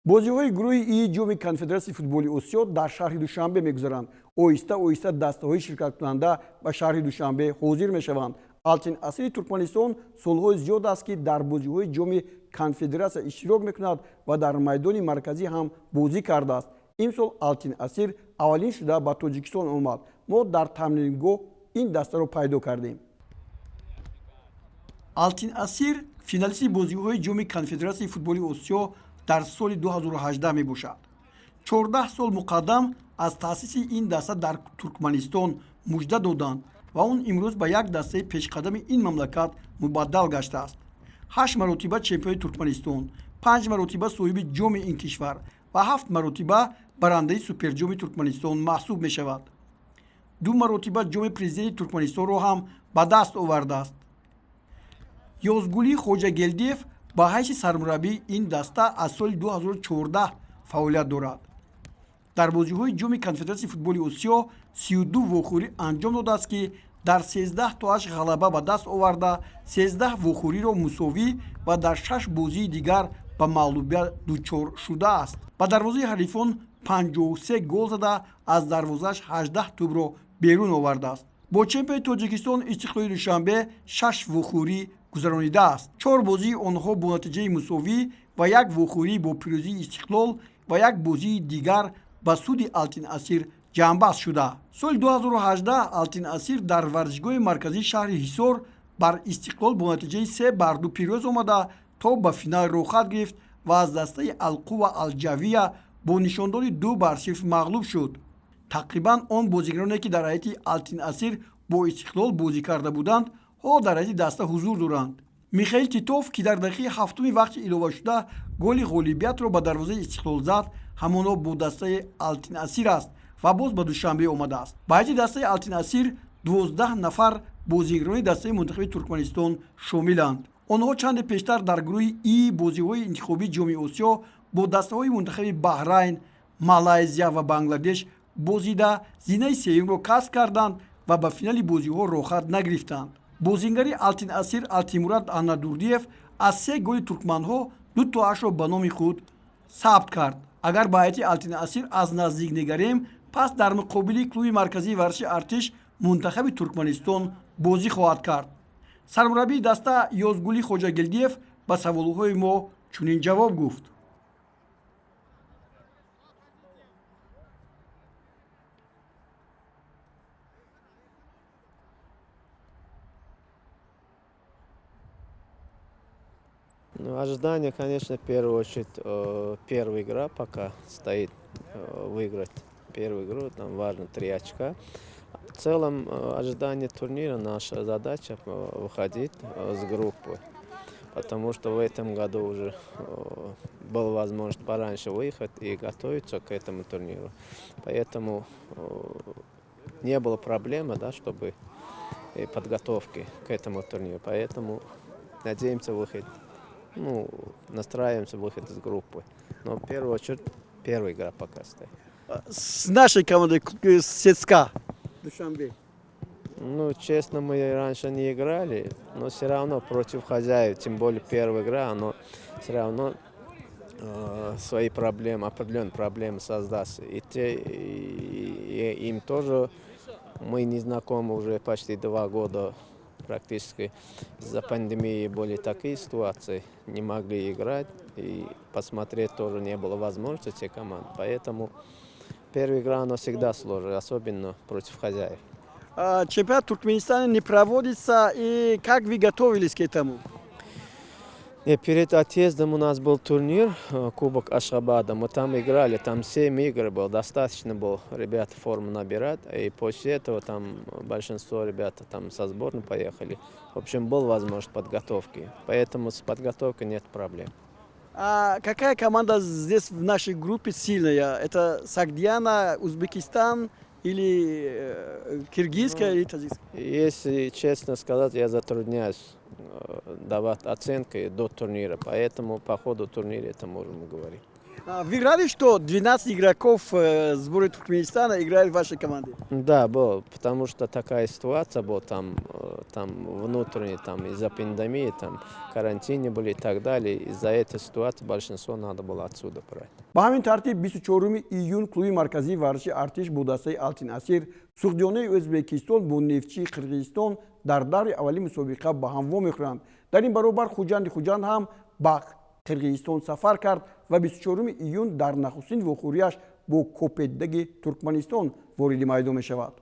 бозиҳои гурӯҳи И ҷоми конфедератсияи футболи Осиё дар шаҳри Душанбе мегузаранд. Оҳиста оҳиста дастаҳои ширкаткунанда ба шаҳри Душанбе ҳозир мешаванд. Алтин Асири Туркманистон солҳои зиёд аст ки дар бозиҳои ҷоми конфедератсия иштирок мекунад ва дар майдони марказӣ ҳам бозӣ кардааст. Имсол Алтин Асир аввалин шуда ба Тоҷикистон омад. Мо дар тамринигоҳ ин дастаро пайдо кардем. Алтин Асир финалисти бозиҳои ҷоми конфедератсияи футболи Осиё дар соли 2018 мебошад. 14 сол муқаддам аз таъсиси ин даста дар Туркманистон мужда доданд ва он имрӯз ба як дастаи пешқадами ин мамлакат мубаддал гаштааст. 8 маротиба чемпиони Туркманистон, 5 маротиба соҳиби ҷоми ин кишвар ва 7 маротиба барандаи суперҷоми Туркманистон маҳсуб мешавад. 2 маротиба ҷоми президенти Туркманистонро ҳам ба даст овардааст. Ёзгулӣ Хоҷагелдиев ба ҳайси сармураббии ин даста аз соли 2014 фаъолият дорад. Дар бозиҳои ҷоми конфедератсияи футболи Осиё 32 вохӯрӣ анҷом додааст ки дар 13-8 ғалаба ба даст оварда 13 вохӯриро мусовӣ ва дар 6 бозии дигар ба мағлубият дучор шудааст. Ба дарвозаи ҳарифон 53 гол зада аз дарвозааш 18 тӯбро берун овардааст. Бо чемпиони Тоҷикистон Истиқлоли Душанбе 6 вохӯрӣ гузаронидааст. 4 бозии онҳо бо натиҷаи мусовӣ ва 1 вохӯрӣ бо пирӯзии Истиқлол ва 1 бозии дигар ба суди Алтин Асир ҷамъбаст шуда. Соли 2018 Алтин Асир дар варзишгоҳи марказии шаҳри Ҳисор бар Истиқлол бо натиҷаи 3-2 пирӯз омада то ба финал рохат гирифт ва аз дастаи Алқува Алҷавия бо нишондоди 2-0 мағлуб шуд. Тақрибан он бозигароне ки дар ҳайати Алтин Асир бо Истиқлол бозӣ карда буданд, ҳоло дар ҳайати даста ҳузур доранд. Михаил Титов, ки дар дақиқаи 7-уми вақти иловашуда голи ғолибиятро ба дарвозаи Истиқлол зад, ҳамоно бо дастаи Алтин Асир аст ва боз ба Душанбе омадааст. Ба ҳайати дастаи Алтин Асир 12 нафар бозигарони дастаи мунтахаби Туркманистон шомиланд. онҳо чанде пештар дар гурӯҳи И бозиҳои интихобии ҷоми Осиё бо дастаҳои мунтахаби Баҳрайн, Малайзия ва Бангладеш бозида зинаи сеюмро касб карданд ва ба финали бозиҳо рохат нагирифтанд. Бозингари Алтин Асир Алтимурод Аннадурдиев аз 3 голи туркманҳо 2 тоашро ба номи худ сабт кард. Агар ба ҳайати Алтин Асир аз наздик niгарем, пас дар муқобили клуби марказии варзиши Артиш мунтахаби Туркманистон бозӣ хоҳад кард. Сармураббии даста Ёзгулӣ Хоҷагелдиев ба саволҳои мо чунин ҷавоб гуфт. Ну, ожидание, конечно, в первую очередь, первая игра пока стоит, выиграть первую игру, там важно 3 очка. В целом, ожидание турнира, наша задача выходить с группы, потому что в этом году уже была возможность пораньше выехать и готовиться к этому турниру. Поэтому не было проблемы, да, чтобы подготовки к этому турниру. Поэтому надеемся выходить. Ну, настраиваемся в выход из группы. Но в первую очередь первая игра пока стоит. С нашей командой СЦСКА Душанбе. Ну, честно, мы раньше не играли, но все равно против хозяев, тем более первая игра, но все равно свои проблемы, определенные проблемы создастся. И им тоже мы не знакомы уже почти 2 года. Практически из-за пандемии были такие ситуации, не могли играть, и посмотреть тоже не было возможности этой команды. Поэтому первая игра, она всегда сложная, особенно против хозяев. Чемпионат Туркменистана не проводится, и как вы готовились к этому? И перед отъездом у нас был турнир, Кубок Ашхабада, мы там играли, там 7 игр было, достаточно было ребят форму набирать, и после этого там большинство ребят там со сборной поехали. В общем, была возможность подготовки, поэтому с подготовкой нет проблем. А какая команда здесь в нашей группе сильная? Это Сагдиана, Узбекистан или киргизская или таджикская? Если честно сказать, я затрудняюсь давать оценки до турнира, поэтому по ходу турнира это можем говорить. Вы рады, что 12 игроков сборной Туркменистана играют в вашей команде? Да, был, потому что такая ситуация была, там там внутренние, там из-за пандемии, там карантине были и так далее. Из-за этой ситуации большинство надо было отсюда брать. ба ҳамин тартиб 24 июн клуби марказии варзиши артиш бо дастаи алтин асир сухдиёнаи ӯзбекистон бо нефтчии қирғизистон дар даври аввали мусобиқа ба ҳам вомехӯранд. дар ин баробар хуҷанди хуҷанд ҳам ба қирғизистон сафар кард ва 24 июн дар нахустин вохӯрияш бо копедаги туркманистон вориди майдон мешавад.